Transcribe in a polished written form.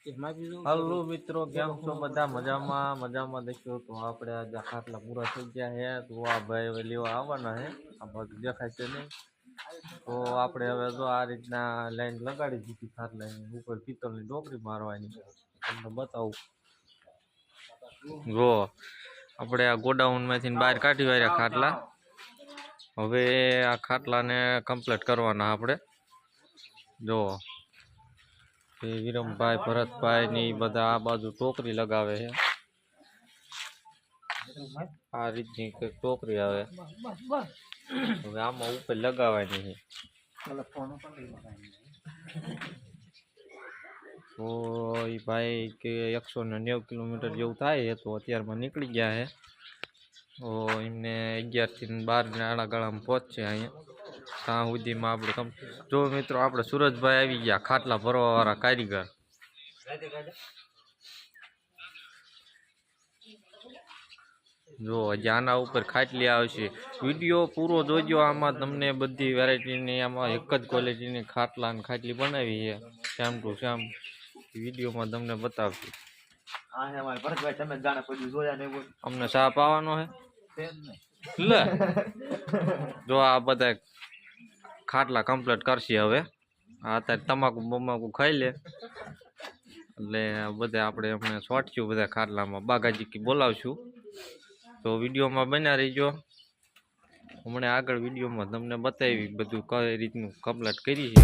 Hello मित्रों, केम छो बधा मजामां देखो तो आपणे आज खाटला पूरा थई गया है। तो आ भाई लेवा आववाना है, आ बाजू देखाय छे नहीं। तो आपणे हवे जो आ रीतना लाइन लगाड़ी दीधी खाटलानी ऊपर पीतळनी डोकरी मारवानी तमने बतावुं। जो आपणे आ गोडाउन मांथी बहार काढी वार्या खाटला, हवे आ खाटलाने कम्प्लीट करवाना आपणे। जो विरम भाई भरत भाई ने बधा आ बाजू टोकरी लगावे है। आ रीतनी टोकरी आवे, हवे आमां ऊपर लगावानी है। तो ई भाई के 190 किलोमीटर जेवुं थाय तो अत्यारमां निकળી ગયા है। तो एमने 11 થી 12 ના આળાગાળામાં પહોંચશે અહીંયા ત્યાં સુધીમાં આપણે જો મિત્રો આપણે સુરજભાઈ આવી ગયા ખાટલા ભરવાવાળા કારીગર। જો હજી આના ઉપર ખાટલી આવશે, વિડીયો પૂરો જોજો। આમાં તમને બધી વેરાયટીની આમાં એક જ ક્વોલિટીની ખાટલા અને ખાટલી બનાવી છે, સેમ ટુ સેમ વિડીયોમાં તમને બતાવશું। અમને ચા પાવાનો છે લે જો આ બધા ખાટલા કમ્પ્લીટ કરશે હવે। અત્યારે તમાકુ બમાકુ ખાઈ લે એટલે બધા આપણે એમને શોર્ટ્યું બધા ખાટલામાં બાગાજી બોલાવશું। તો વિડીયોમાં બન્યા રહીજો, હમણાં આગળ વિડીયોમાં તમને બતાવી બધું કઈ રીતનું કમ્પ્લીટ કરી છે।